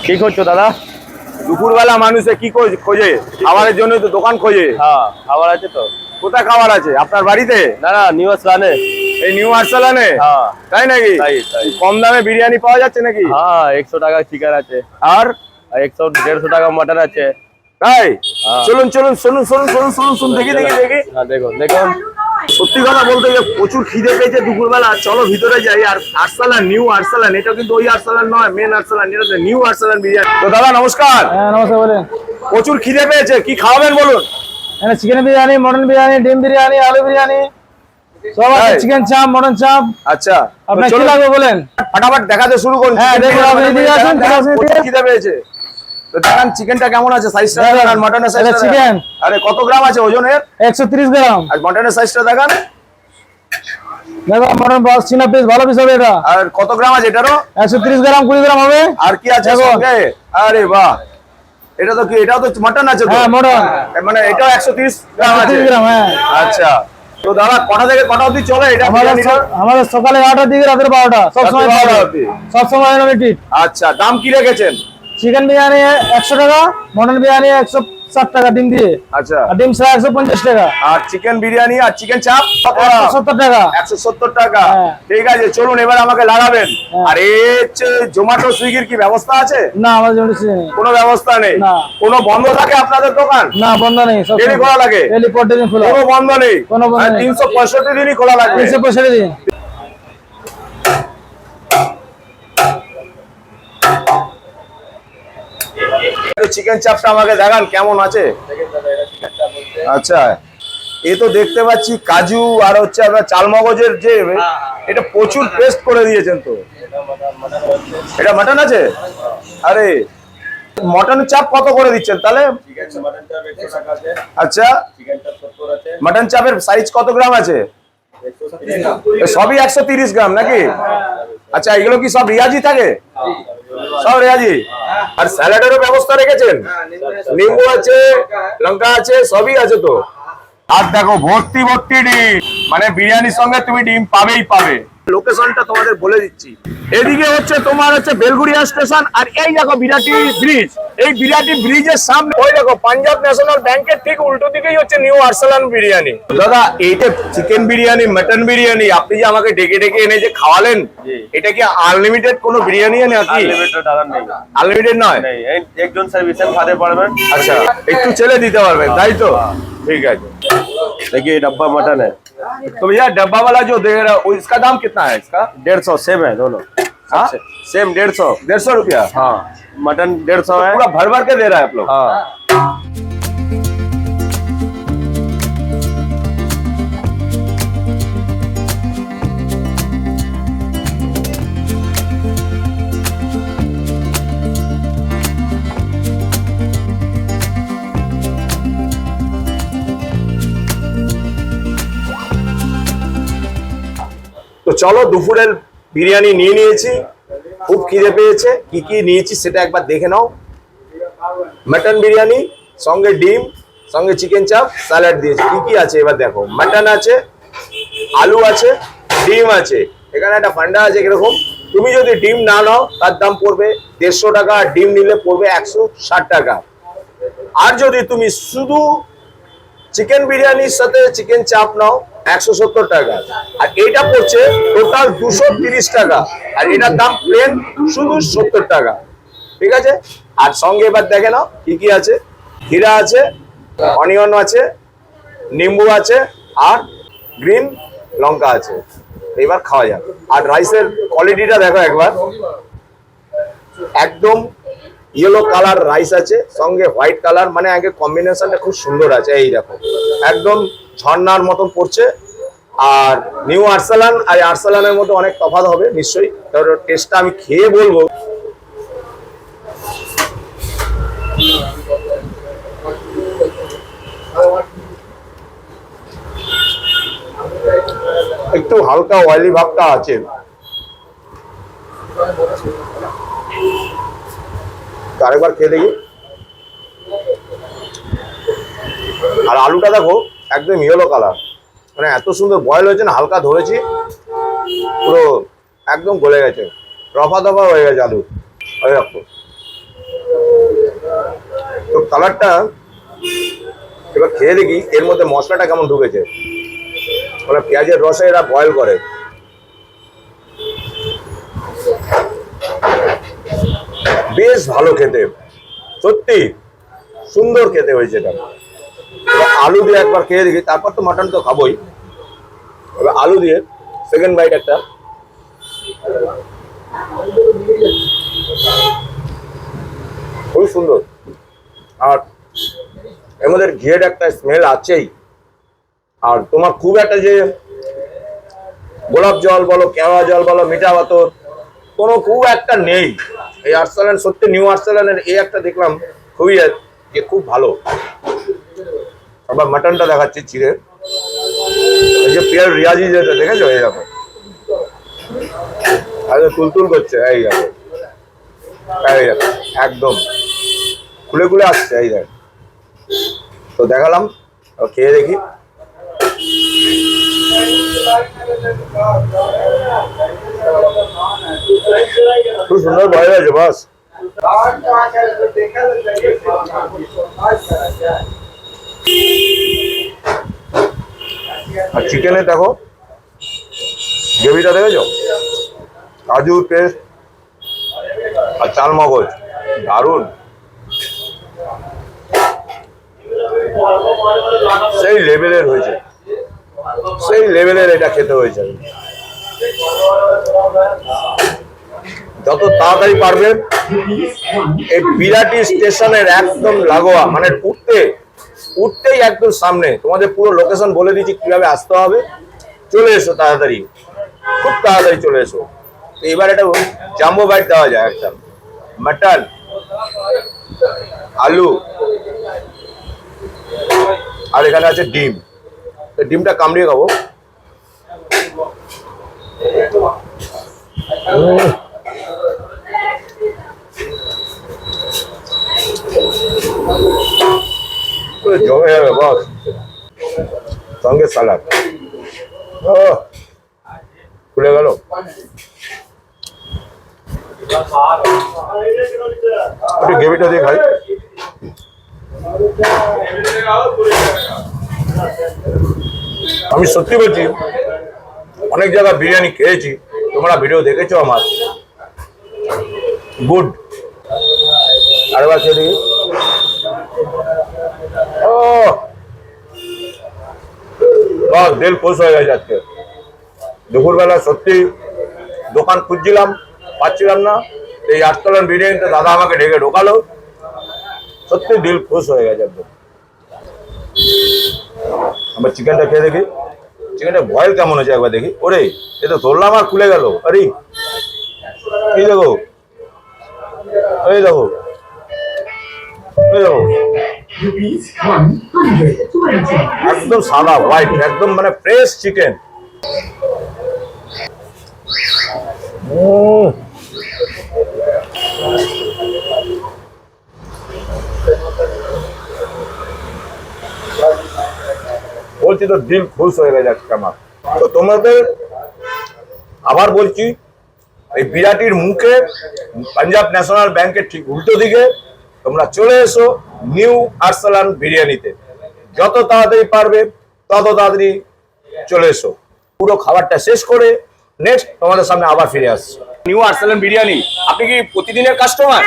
কি করছো দাদা? দুপুরবেলা মানুষে কি খোঁজে? খাবারের জন্য তো দোকান খোঁজে। হ্যাঁ, খাবার আছে তো। কোথায় খাবার আছে? আপনার বাড়িতে? না না, নিউ আর্সালানে। এই নিউ আর্সালানে? হ্যাঁ। তাই নাকি? তাই। কম দামে বিরিয়ানি পাওয়া যাচ্ছে নাকি? হ্যাঁ, 100 টাকা চিকেন আছে আর 100-150 টাকা মটন আছে। তাই? হ্যাঁ। চলুন শুনুন দেখি। হ্যাঁ, দেখুন। সত্যি কথা বলতে গেলে প্রচুর খিদে পেয়েছে দুপুরবেলা। চলো ভিতরে যাই। আর আরসালান, নিউ আরসালান, এটা কিন্তু ওই আরসালান নয়, মেন আরসালান, এটা নিউ আরসালান বিরিয়ানি। তো দাদা নমস্কার। হ্যাঁ নমস্কার, বলেন। প্রচুর খিদে পেয়েছে, কি খাওয়াবেন বলুন? এখানে চিকেন বিরিয়ানি, মটন বিরিয়ানি, ডিম বিরিয়ানি, আলু বিরিয়ানি সব আছে। চিকেন চাপ, মটন চাপ। আচ্ছা, আপনার কি লাগবে বলেন? ফটাফট দেখাতে শুরু করুন। হ্যাঁ, দেখুন, আপনি এদিকে আসুন, প্রচুর খিদে পেয়েছে। তো দেখান চিকেনটা কেমন আছে, সাইজটা দেখান। আর মটনের সাইজটা চিকেন আরে কত গ্রাম আছে ওজনের? 130 গ্রাম। আর মটনের সাইজটা দেখান। দেখো মটন বক্স চিনা পিস, ভালো পিস হবে এটা। আর কত গ্রাম আছে এটারও? 130 গ্রাম, 20 গ্রাম হবে। আর কি আছে সঙ্গে? আরে বাহ, এটা তো কি? এটাও তো মটন আছে তো? হ্যাঁ, মটন। মানে এটাও 130 গ্রাম আছে। 130 গ্রাম, হ্যাঁ। আচ্ছা, তো দাদা কটা থেকে কটা অবধি চলে এটা? আমাদের সকালে 8টার দিকে, রাতের 12টা, সবসময় 12টা অবধি। সবসময় লিমিটেড। আচ্ছা, দাম কি রেখেছেন? চিকেন বিরিয়ানি 100 টাকা, মটন বিরিয়ানি 160 টাকা ডিম দিয়ে। আচ্ছা, আর ডিম ছাড়া 150 টাকা। আর চিকেন বিরিয়ানি আর চিকেন চাপ 170 টাকা। 170 টাকা। হ্যাঁ। ঠিক আছে, চলুন এবার আমাকে লাগাবেন। হ্যাঁ। আর জোম্যাটো সুইগির কি ব্যবস্থা আছে? না, আমাদের জন্য কিছু নেই। কোনো ব্যবস্থা নেই? না। কোনো বন্ধ থাকে আপনাদের দোকান? না, বন্ধ নেই। সব ডেলি খোলা লাগে? ডেলি প্রতিদিন খোলা। কোনো বন্ধ নেই? কোনো বন্ধ নেই। 365 দিনই খোলা লাগবে? 365 দিন। চিকেন চাপটা আমাকে দেখান কেমন আছে। আচ্ছা, এ তো দেখতে পাচ্ছি কাজু আর হচ্ছে আপনার চালমগজের যে এটা প্রচুর পেস্ট করে দিয়েছেন। তো এটা মটন আছে? আরে মটন চাপ কত করে দিচ্ছেন তাহলে? আচ্ছা, মটন চাপের সাইজ কত গ্রাম আছে? সবই 130 গ্রাম নাকি? আচ্ছা, এগুলো কি সব রিয়াজি থাকে? সব রেয়াজি। আর স্যালাডেরও ব্যবস্থা রেখেছেন? নিম্বু আছে, লঙ্কা আছে, সবই আছে তো। আর দেখো ভর্তি ডিম, মানে বিরিয়ানির সঙ্গে তুমি ডিম পাবে। লোকেশনটা তোমাদের বলে দিচ্ছি। এদিকে হচ্ছে তোমার হচ্ছে বেলগুড়িয়া স্টেশন, আর এই দেখো বিরাটি ব্রিজ। এই বিরাটি ব্রিজের সামনে ওই দেখো পাঞ্জাব ন্যাশনাল ব্যাংকের ঠিক উল্টো দিকেই হচ্ছে নিউ আরসালান বিরিয়ানি। দাদা এইটা চিকেন বিরিয়ানি, মটন বিরিয়ানি আপনি যে আমাকে ডেকে এনে যে খাওয়ালেন, এটা কি আনলিমিটেড কোনো বিরিয়ানি নাকি? আনলিমিটেড নয়, একজন সার্ভিসের খাতে পারবেন। আচ্ছা, একটু ছেলে দিতে পারবেন তাই তো? ठीक है, देखिए डब्बा मटन है तो भैया डब्बा वाला जो दे रहा है इसका दाम कितना है? इसका 150 सेम है दोनों। हाँ? सेम 150 रुपया। हाँ, मटन 150 है। पूरा भर के दे रहा है आप लोग? हाँ। তো চলো দুপুরের বিরিয়ানি নিয়ে নিয়েছি, খুব খিদে পেয়েছে। কি কি নিয়েছি সেটা একবার দেখে নাও। মটন বিরিয়ানি, সঙ্গে ডিম, সঙ্গে চিকেন চাপ, স্যালাড দিয়েছি। কি কি আছে এবার দেখো। মটন আছে, আলু আছে, ডিম আছে। এখানে একটা ফান্ডা আছে কিরকম, তুমি যদি ডিম না নাও তার দাম পড়বে 150 টাকা, আর ডিম নিলে পড়বে 160 টাকা। আর যদি তুমি শুধু চিকেন বিরিয়ানির সাথে চিকেন চাপ নাও 170 টাকা। আর এটা পড়ছে টোটাল 230 টাকা। আর এটার দাম প্লেন শুধু 70 টাকা। ঠিক আছে, আর সঙ্গে এবার দেখে নাও কি কি আছে। হিরা আছে, অনিয়ন আছে, নিম্বু আছে, আর গ্রিন লঙ্কা আছে। এবার খাওয়া যাবে। আর রাইসের কোয়ালিটিটা দেখো একবার, একদম ইয়েলো কালার রাইস আছে, সঙ্গে হোয়াইট কালার, মানে আগে কম্বিনেশনটা খুব সুন্দর আছে। এই দেখো একদম ঝর্ণার মতন পড়ছে। আর নিউ আরসালান আর আরসালানের মধ্যে অনেক তফাৎ হবে নিশ্চয়ই, তার টেস্টটা আমি খেয়ে বলবো। একটু হালকা অয়েলি ভাবটা আছে। আরেকবার খেয়ে দেখি। আর আলুটা দেখো একদম ইয়েলো কালার, মানে এত সুন্দর বয়েল হয়েছে না, হালকা ধরেছি পুরো একদম গলে গেছে, রফা দফা হয়ে গেছে আলু। দেখো তো কালারটা এবার খেয়ে দেখি এর মধ্যে মশলাটা কেমন ঢুকেছে। মানে পেঁয়াজের রসে এরা বয়েল করে। বেশ ভালো খেতে, সত্যি সুন্দর খেতে হয়েছে এটা। আলু দিয়ে একবার খেয়ে দেখি, তারপর তো মাটন তো খাবোই। এবার আলু দিয়ে সেকেন্ড বাইট একটা। খুবই সুন্দর। আর এর মধ্যে ঘিয়ের একটা স্মেল আছেই। আর তোমার খুব একটা যে গোলাপ জল বলো, কেওয়া জল বলো, মিঠা পাথর কোনো খুব একটা নেই। এই আর্সেলান সত্যি নিউ আর্সেলানের এই একটা দেখলাম খুবই যে খুব ভালো। আবার মাটনটা দেখাচ্ছি চিড়ে, এই যে পিয়ার রিয়াজি যেটা দেখেছো, এই দেখো তুলতুল করছে, এই দেখো একদম খুলে খুলে আসছে, এই দেখ। তো দেখালাম, খেয়ে দেখি। খুব সুন্দর বয়েল হয়েছে বস। আর চিকেনে দেখো গ্রেভিটা দেখেছো, কাজু পেস্ট আর চাল মগজ, দারুন। সেই লেভেলের হয়েছে, সেই লেভেলের এটা খেতে হয়েছে। যত তাড়াতাড়ি পারবে এই বিরাটি স্টেশনের একদম লাগোয়া, মানে উঠতেই একদম সামনে। তোমাদের পুরো লোকেশন বলে দিচ্ছি কিভাবে আসতে হবে। চলে এসো তাড়াতাড়ি, খুব তাড়াতাড়ি চলে এসো। তো এবার এটা জাম্বো বাইট দেওয়া যায়, একটা মাটন, আলু, আর এখানে আছে ডিম। তো ডিমটা কামড়িয়ে খাবো। জমে যাবে বস, সঙ্গে সালাদ। খুলে গেল। একটু গ্রেভিটা দিয়ে খাই। আমি সত্যি বলছি, অনেক জায়গায় বিরিয়ানি খেয়েছি, তোমরা ভিডিও দেখেছো আমার, গুড। আরেকবার খেয়ে দেখি। ও বাহ, দিল খুশ হয়ে গেছে আজকে। দুপুরবেলা সত্যি দোকান খুঁজছিলাম, পাচ্ছিলাম না, এই আটতলার বিরিয়ানিতে দাদা আমাকে ডেকে ঢোকালো। সত্যি দিল খুশ হয়ে গেছে একদম। আবার চিকেনটা খেয়ে দেখি, চিকেনটা বয়েল কেমন হয়েছে একবার দেখি। ওরে, এ তো ধরলাম আর খুলে গেল। আরে এই দেখো, এই দেখো, এই দেখো, একদম সাদা হোয়াইট, একদম মানে ফ্রেশ চিকেন। বলছি তো দিল খুশ হয়ে গেছে আজকে আমার। তো তোমাদের আবার বলছি, এই বিরাটির মুখে পাঞ্জাব ন্যাশনাল ব্যাংকের ঠিক উল্টো দিকে তোমরা চলে এসো নিউ আর্সেলান বিরিয়ানিতে। যত তাড়াতাড়ি পারবে তত তাড়াতাড়ি চলে এসো। পুরো খাবারটা শেষ করে নেক্সট তোমাদের সামনে আবার ফিরে আসছি। নিউ আর্সেলান বিরিয়ানি, আপনি কি প্রতিদিনের কাস্টমার?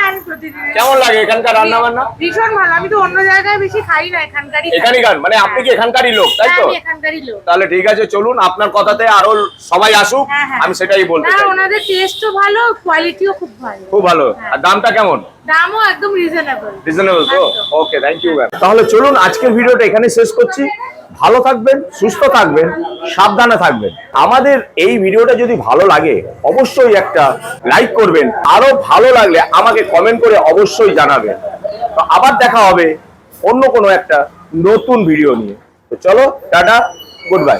কেমন লাগে এখানকার রান্না বান্না? ভীষণ ভালো। আমি তো অন্য জায়গায় বেশি খাই না, এখানকারই খাই। এখানকার মানে আপনি কি এখানকারই লোক, তাই তো? আমি এখানকারই লোক। তাহলে ঠিক আছে, চলুন আপনার কথাতে আরো সবাই আসুক, আমি সেটাই বলতে না, চাই। ওনাদের টেস্টও ভালো, কোয়ালিটিও খুব ভালো। খুব ভালো। আর দামটা কেমন? দামও একদম রিজনেবল। রিজনেবল তো? ওকে, থ্যাংক ইউ ম্যাম। তাহলে চলুন আজকের ভিডিওটা এখানে শেষ করছি। ভালো থাকবেন, সুস্থ থাকবেন, সাবধানে থাকবেন। আমাদের এই ভিডিওটা যদি ভালো লাগে অবশ্যই একটা লাইক করবেন, আরো ভালো লাগলে আমাকে কমেন্ট করে অবশ্যই জানাবেন। তো আবার দেখা হবে অন্য কোনো একটা নতুন ভিডিও নিয়ে। তো চলো, টাটা, গুড বাই।